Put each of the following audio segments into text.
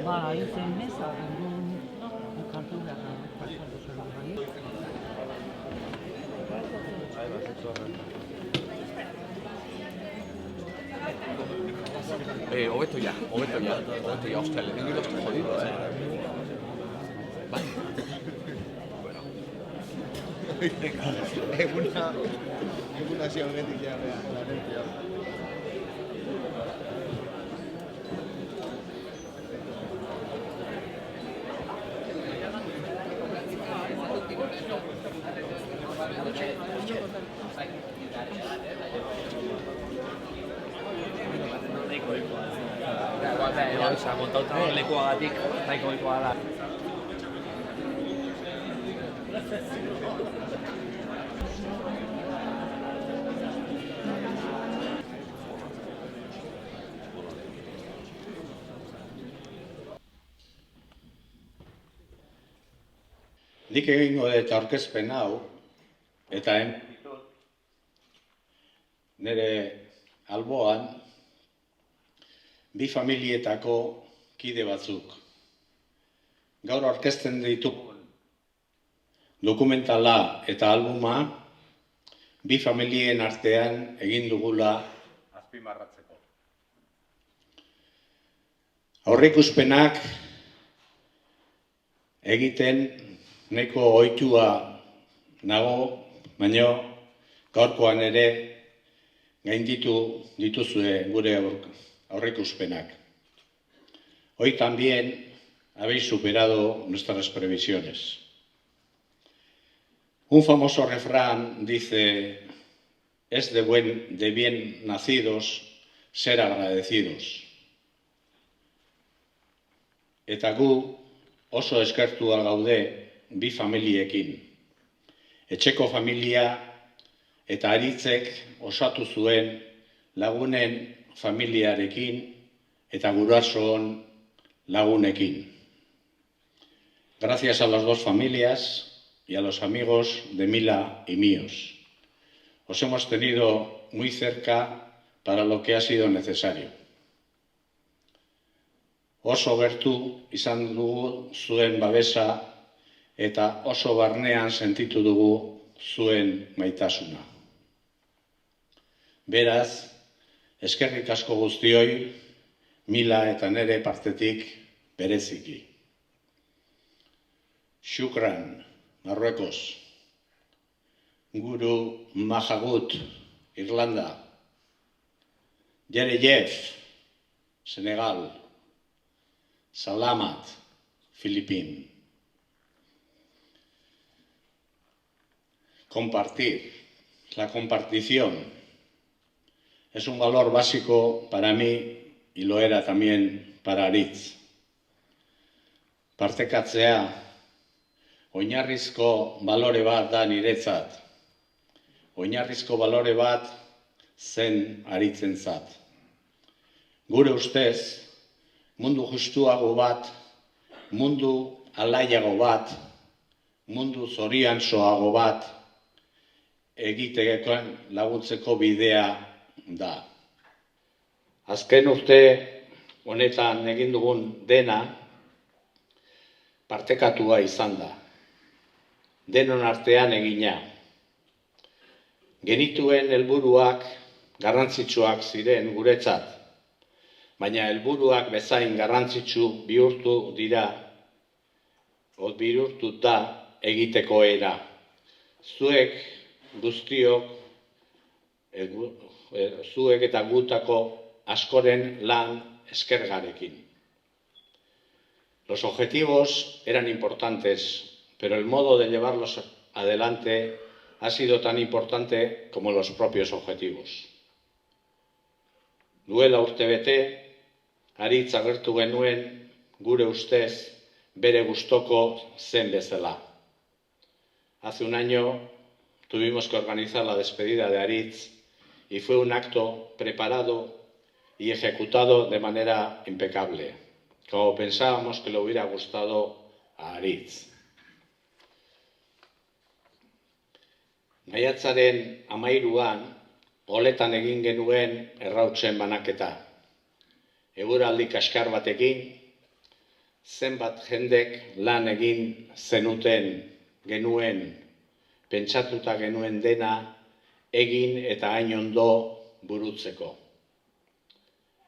Ba, izen meza, kartu gara, pasatu zela bai. Hobeto ya, hostia, le tengo los jodidos, Vale. Bueno. Eguna geometik jarrea, larentia. Montauta lekuagatik nahiko ohikoa da. Nik egingo dut aurkezpen hau, eta nire alboan bi familietako kide batzuk. Gaur aurkezten ditugun dokumentala eta albuma bi familien artean egin dugula azpimarratzeko. Aurreikuspenak egiten nahiko ohitua nago, baina gaurkoan ere gainditu dituzue gure aurreikuspenak. Hoy también habéis superado nuestras previsiones. Un famoso refrán dice: es de bien nacidos ser agradecidos. Eta gu oso eskertua gaude bi familiekin. Etxeko familia eta Aritzek osatu zuen lagunen familiarekin eta gurasoon lagunekin. Gracias a las dos familias y a los amigos de Mila y míos. Os hemos tenido muy cerca para lo que ha sido necesario. Oso gertu izan dugu zuen babesa eta oso barnean sentitu dugu zuen maitasuna. Beraz, eskerrik asko guztioi, Mila eta nere partetik bereziki. Shukran, Marruekos. Guru Mahagut, Irlanda. Yereyef, Senegal. Salamat, Filipín. Compartir. La compartición es un valor básico para mí y lo era también para Aritz. Partekatzea oinarrizko balore bat da niretzat. Oinarrizko balore bat zen Aritzentzat. Gure ustez, mundu justuago bat, mundu alaiago bat, mundu zoriantzoago bat egiteko laguntzeko bidea da. Azken urte honetan egin dugun dena partekatua izan da. Denon artean egina. Genituen helburuak garrantzitsuak ziren guretzat, baina helburuak bezain garrantzitsu bihurtu da egiteko era. Zuek guztiok, zuek eta gutako askoren lan eskergarekin. Los objetivos eran importantes, pero el modo de llevarlos adelante ha sido tan importante como los propios objetivos. Duela urtebete, Aritz agertu genuen gure ustez bere gustoko zen bezala. Hace un año tuvimos que organizar la despedida de Aritz y fue un acto preparado y ejecutado de manera impecable, como pensábamos que le hubiera gustado a Aritz. Maiatzaren 13an, Oletan egin genuen errautsen banaketa. Eguraldi kaskar batekin, zenbat jendek lan egin genuen, pentsatuta genuen dena egin eta hain ondo burutzeko.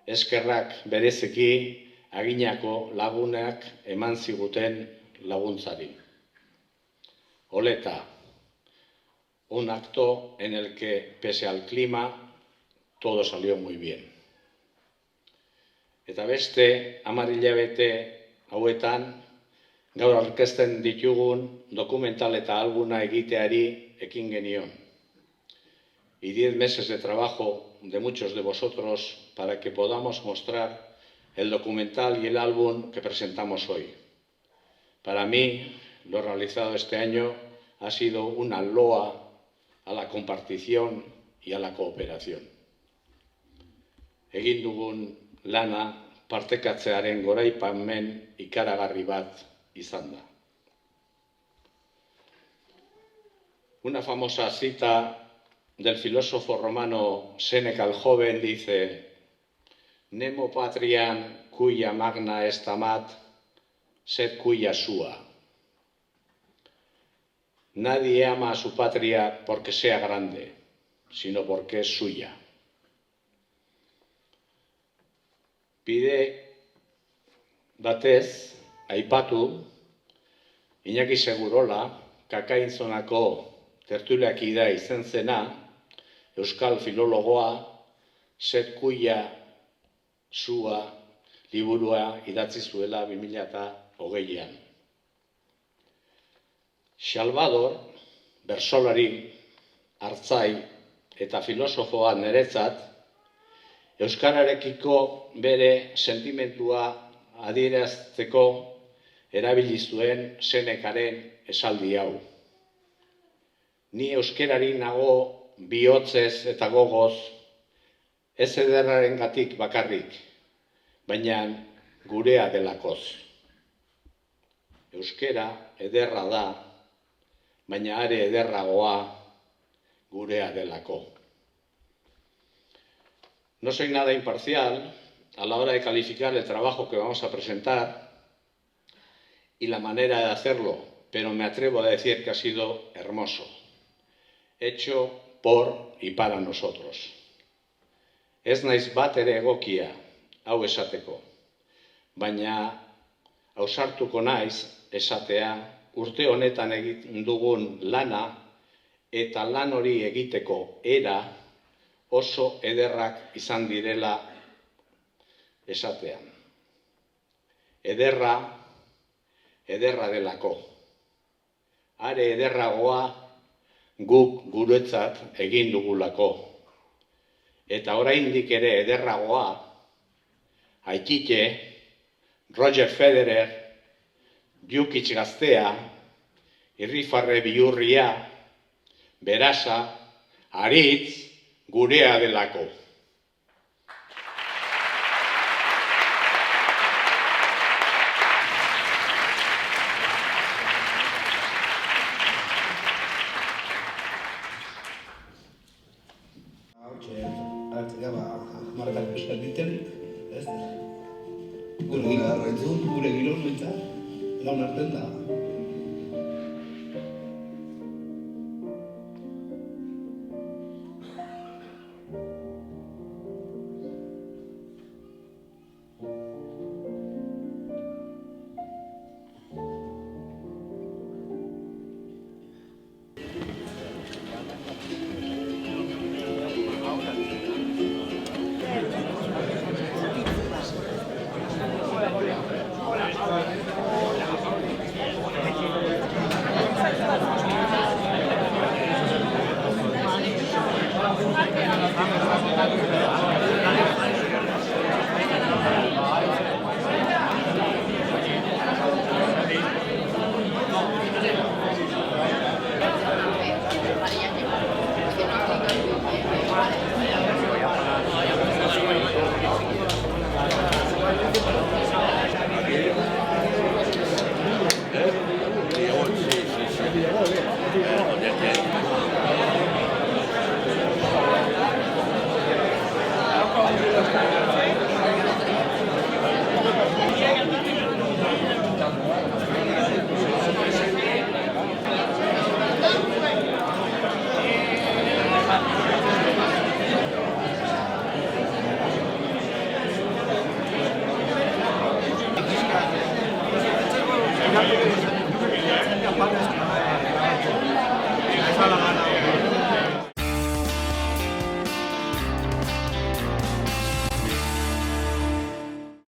Eskerrak bereziki Aginako lagunak eman ziguten laguntzari. Oleta, un acto en el que, pese al clima, todo salió muy bien. Eta beste 10 hilabete hauetan, gaur aurkezten ditugun dokumental eta albuna egiteari ekin genion. Y 10 meses de trabajo de muchos de vosotros para que podamos mostrar el documental y el álbum que presentamos hoy. Para mí, lo realizado este año ha sido una loa a la compartición y a la cooperación. Egin dugun lana partekatzearen goraipamen ikaragarri bat izan da. Una famosa cita del filósofo romano Séneca el joven dice: Nemo patriam cuya magna est amat, sed cuya sua. Nadie ama a su patria porque sea grande, sino porque es suya. Bide batez, aipatu, Iñaki Segurola, Kakainzonako tertuliakidea izan zena, euskal filologoa, sed cuya sua liburua idatzi zuela 2008an. Salvador, bertsolari, artzai eta filosofoa niretzat, euskararekiko bere sentimentua adierazteko erabili zuen Senekaren esaldi hau. Ni euskerari nago bihotzez eta gogoz, ez ederrarengatik bakarrik, baina gurea delakoz. Euskera ederra da, baina are ederragoa gurea delako. No soy nada imparcial a la hora de calificar el trabajo que vamos a presentar y la manera de hacerlo, pero me atrevo a decir que ha sido hermoso, hecho por y para nosotros. Ez naiz bat ere egokia hau esateko, baina ausartuko naiz esatea urte honetan egin dugun lana eta lan hori egiteko era oso ederrak izan direla esatean. Ederra, ederra delako. Are ederragoa guk guretzat egin dugulako. Eta oraindik ere ederragoa, Aikite, Roger Federer, Jukic gaztea, Irrifarre bihurria, Berasa, Aritz, gurea delako. Martak esan ditenik, ez da. Gure giro, gure giro, laun arten da.